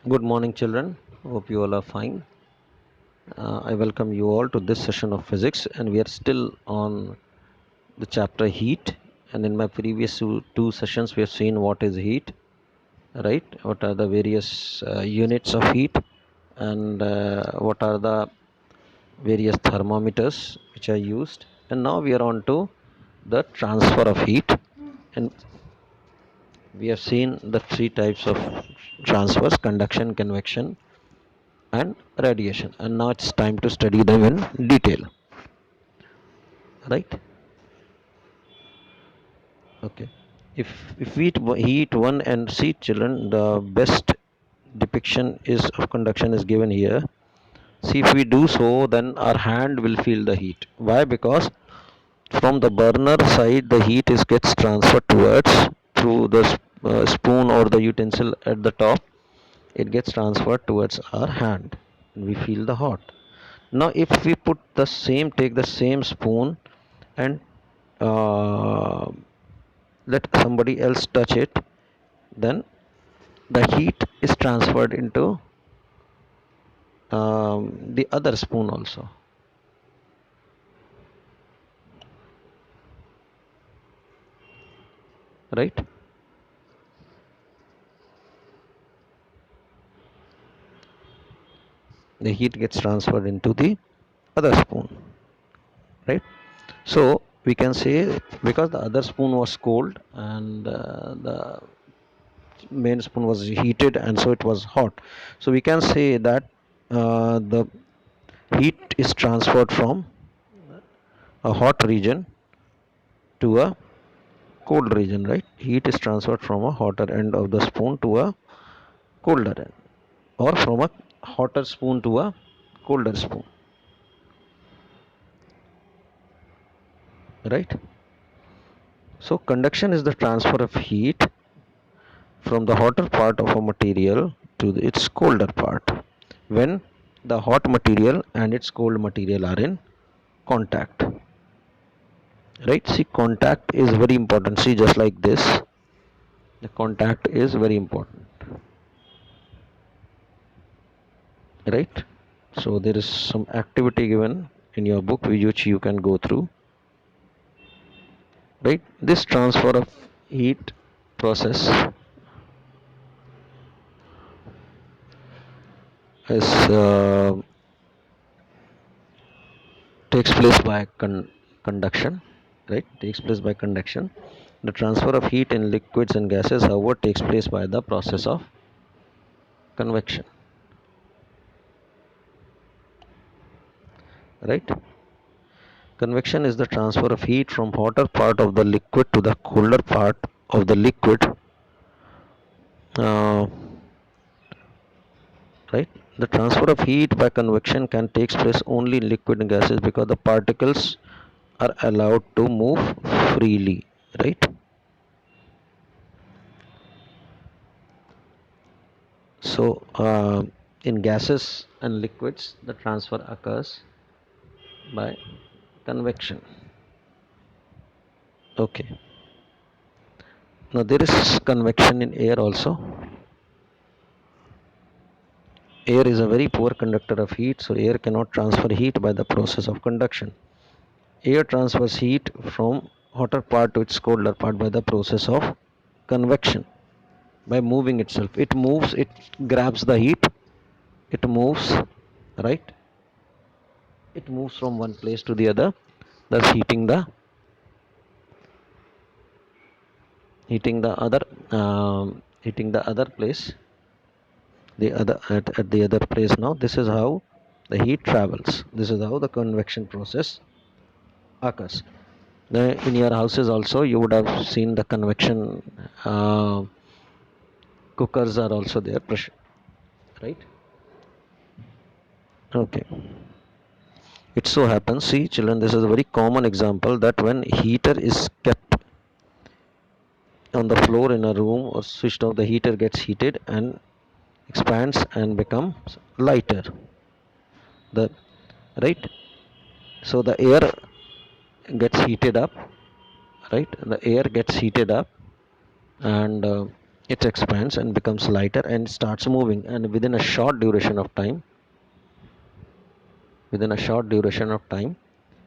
Good morning, children. Hope you all are fine. I welcome you all to this session of physics, and we are still on the chapter heat. And in my previous two sessions, we have seen what is heat, right? What are the various units of heat, and what are the various thermometers which are used. And now we are on to the transfer of heat, and we have seen the three types of transfers: conduction, convection, and radiation, and now it's time to study them in detail, right? Okay, if we heat one and see, children, the best depiction is of conduction is given here. See, if we do so, then our hand will feel the heat. Why? Because from the burner side the heat is gets transferred towards through the spoon or the utensil at the top. It gets transferred towards our hand and we feel the hot. Now if we put the same take the same spoon and uh, let somebody else touch it, then the heat is transferred into the other spoon also, right? The heat gets transferred into the other spoon, right? So we can say, because the other spoon was cold and the main spoon was heated, and so it was hot, so we can say that the heat is transferred from a hot region to a cold region, right? Heat is transferred from a hotter end of the spoon to a colder end, or from a hotter spoon to a colder spoon, right? So conduction is the transfer of heat from the hotter part of a material to its colder part when the hot material and its cold material are in contact, right? See, contact is very important. See, just like this, the contact is very important, right? So there is some activity given in your book which you can go through, right? This transfer of heat process is takes place by conduction, right? Takes place by conduction. The transfer of heat in liquids and gases, however, takes place by the process of convection, right? Convection is the transfer of heat from hotter part of the liquid to the colder part of the liquid, uh, right? The transfer of heat by convection can take place only in liquid and gases because the particles are allowed to move freely, right? So in gases and liquids the transfer occurs by convection. Okay, now there is convection in air also. Air is a very poor conductor of heat, so air cannot transfer heat by the process of conduction. Air transfers heat from hotter part to its colder part by the process of convection, by moving itself. It moves, it grabs the heat, it moves, right? It moves from one place to the other, thus heating the other place, the other at the other place. Now this is how the heat travels. This is how the convection process occurs. In your houses also you would have seen the convection uh, cookers are also there, pressure, right? Okay, it so happens, see children, this is a very common example that when heater is kept on the floor in a room or switched off, the heater gets heated and expands and becomes lighter, the right? So the air gets heated up, right? The air gets heated up, and it expands and becomes lighter and starts moving, and within a short duration of time,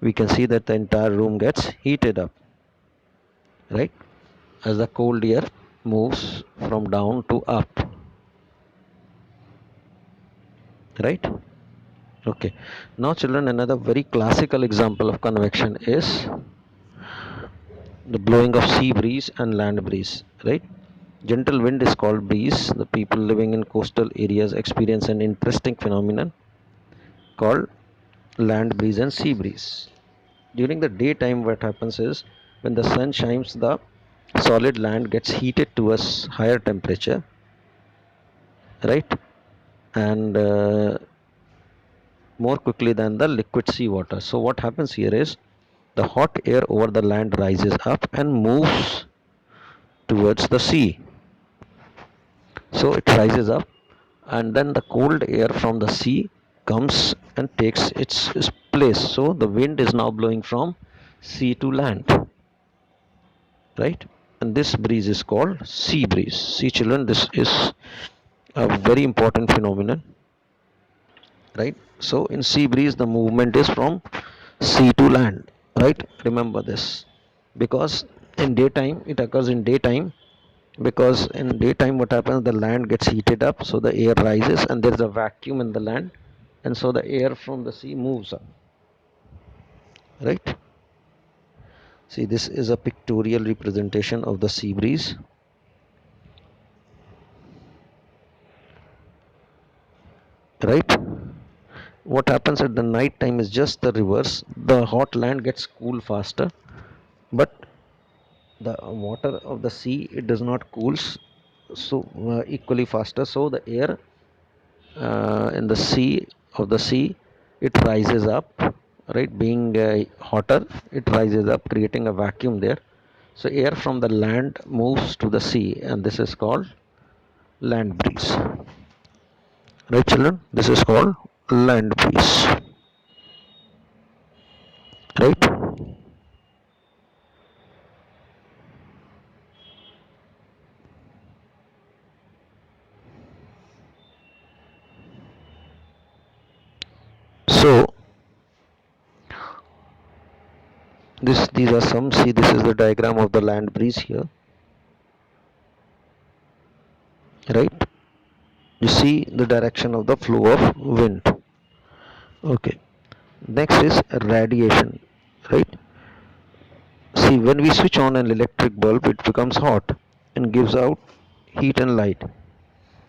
we can see that the entire room gets heated up, right? As the cold air moves from down to up, right? Okay. Now, children, another very classical example of convection is the blowing of sea breeze and land breeze, right? Gentle wind is called breeze. The people living in coastal areas experience an interesting phenomenon called land breeze and sea breeze. During the daytime, what happens is when the sun shines, the solid land gets heated to a higher temperature, right? And more quickly than the liquid sea water. So, what happens here is the hot air over the land rises up and moves towards the sea. So, it rises up, and then the cold air from the sea comes and takes its place. So, the wind is now blowing from sea to land, right? And this breeze is called sea breeze. See, children, this is a very important phenomenon, right? So, in sea breeze, the movement is from sea to land, right? Remember this, because in daytime it occurs in daytime, because in daytime what happens, the land gets heated up, so the air rises and there is a vacuum in the land, and so the air from the sea moves up, right? See, this is a pictorial representation of the sea breeze, right? What happens at the night time is just the reverse. The hot land gets cool faster, but the water of the sea, it does not cools so equally faster. So the air in the sea, it rises up, right? Being hotter, it rises up, creating a vacuum there. So air from the land moves to the sea, and this is called land breeze, right, children? This is called land breeze, right? So these are some, see, this is the diagram of the land breeze here, right? You see the direction of the flow of wind. Okay. Next is radiation, right? See, when we switch on an electric bulb, it becomes hot and gives out heat and light.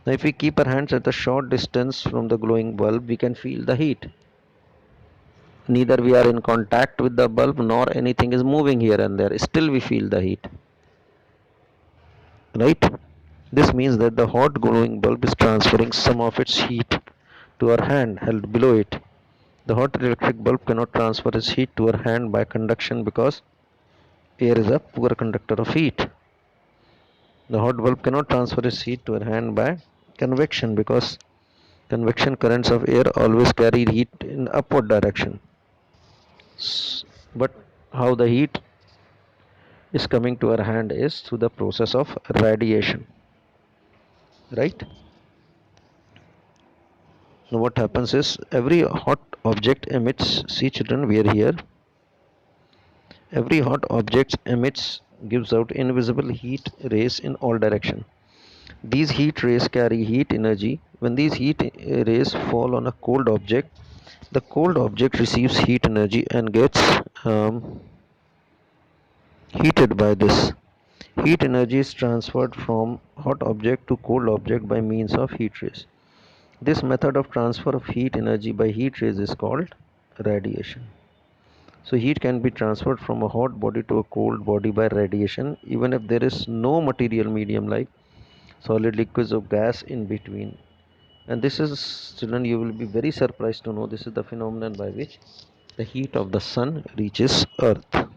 Now, if we keep our hands at a short distance from the glowing bulb, we can feel the heat. Neither we are in contact with the bulb nor anything is moving here and there. Still, we feel the heat, right? This means that the hot glowing bulb is transferring some of its heat to our hand held below it. The hot electric bulb cannot transfer its heat to our hand by conduction because air is a poor conductor of heat. The hot bulb cannot transfer its heat to our hand by convection because convection currents of air always carry heat in upward direction. But how the heat is coming to our hand is through the process of radiation, right? Now what happens is every hot object emits, see children, we are here. Every hot object emits, gives out invisible heat rays in all directions. These heat rays carry heat energy. When these heat rays fall on a cold object, the cold object receives heat energy and gets heated by this. Heat energy is transferred from hot object to cold object by means of heat rays. This method of transfer of heat energy by heat rays is called radiation. So heat can be transferred from a hot body to a cold body by radiation, even if there is no material medium like solid, liquids or gas in between. And this is, children, you will be very surprised to know this is the phenomenon by which the heat of the sun reaches earth,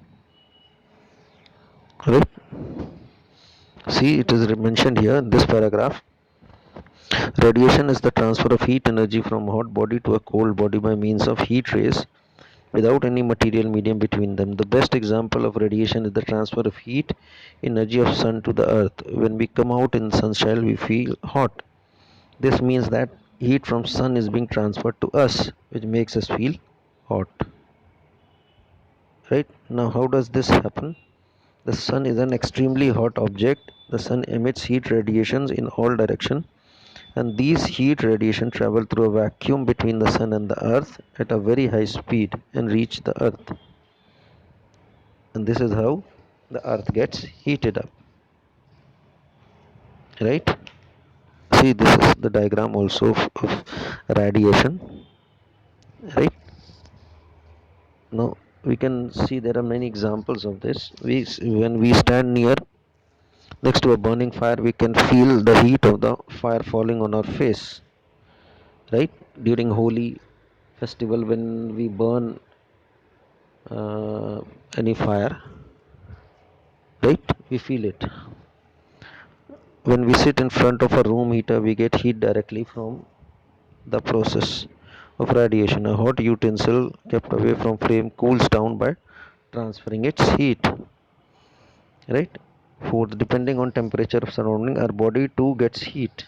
right? See, it is mentioned here in this paragraph. Radiation is the transfer of heat energy from a hot body to a cold body by means of heat rays. without any material medium between them. The best example of radiation is the transfer of heat energy of sun to the earth. When we come out in sunshine, we feel hot. This means that heat from sun is being transferred to us, which makes us feel hot. Right? Now, how does this happen? The sun is an extremely hot object. The sun emits heat radiations in all directions, and these heat radiation travel through a vacuum between the sun and the earth at a very high speed and reach the earth. And this is how the earth gets heated up. Right? See, this is the diagram also of radiation. Right? Now we can see there are many examples of this. When we stand near next to a burning fire, we can feel the heat of the fire falling on our face. Right? During Holi festival, when we burn any fire, right? We feel it. When we sit in front of a room heater, we get heat directly from the process of radiation. A hot utensil kept away from flame cools down by transferring its heat. Right? Food, depending on temperature of surrounding, our body too gets heat.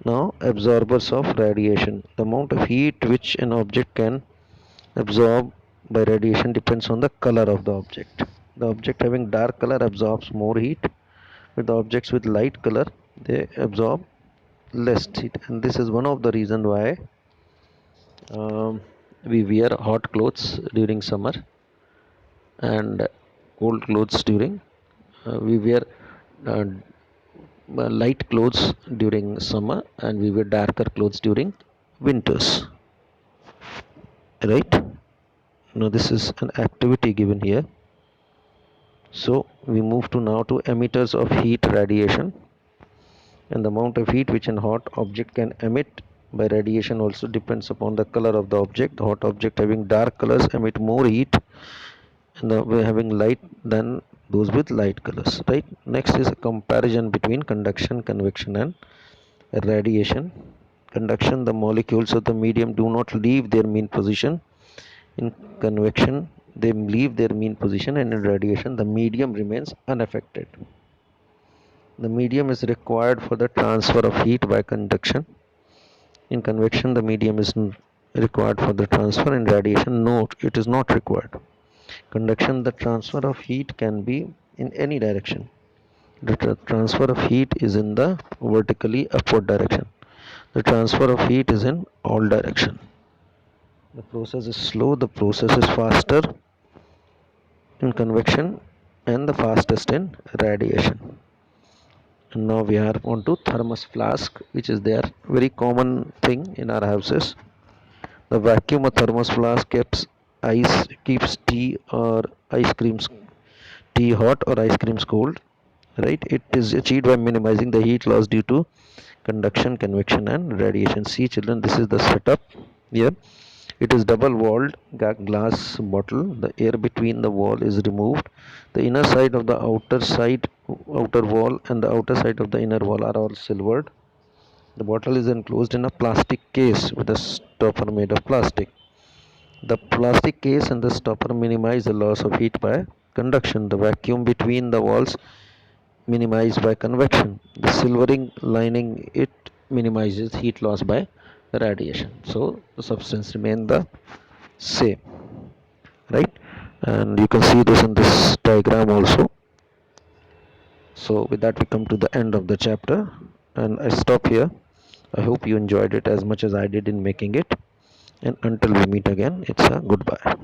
Now, absorbers of radiation. The amount of heat which an object can absorb by radiation depends on the color of the object. The object having dark color absorbs more heat, with the objects with light color they absorb less heat, and this is one of the reason why we wear hot clothes during summer and cold clothes during we wear uh, light clothes during summer and we wear darker clothes during winters, right? Now this is an activity given here. So we move to now to emitters of heat radiation, and the amount of heat which an hot object can emit by radiation also depends upon the color of the object. The hot object having dark colors emit more heat, and the way having light than those with light colors. Right? Next is a comparison between conduction, convection, and radiation. Conduction: the molecules of the medium do not leave their mean position. In convection, they leave their mean position, and in radiation, the medium remains unaffected. The medium is required for the transfer of heat by conduction. In convection, the medium is required for the transfer. In radiation, no, it is not required. Conduction: the transfer of heat can be in any direction. The transfer of heat is in the vertically upward direction. The transfer of heat is in all direction. The process is slow, the process is faster in convection and the fastest in radiation. And now we are on to thermos flask, which is their very common thing in our houses. The vacuum of thermos flask keeps tea or ice creams tea hot or ice creams cold. Right? It is achieved by minimizing the heat loss due to conduction, convection, and radiation. See, children, this is the setup here. It is double walled glass bottle. The air between the wall is removed. The inner side of the outer wall, and the outer side of the inner wall are all silvered. The bottle is enclosed in a plastic case with a stopper made of plastic. The plastic case and the stopper minimize the loss of heat by conduction. The vacuum between the walls minimized by convection. The silvering lining it minimizes heat loss by radiation. So the substance remain the same, right? And you can see this in this diagram also. So with that we come to the end of the chapter, and I stop here. I hope you enjoyed it as much as I did in making it. And until we meet again, it's a goodbye.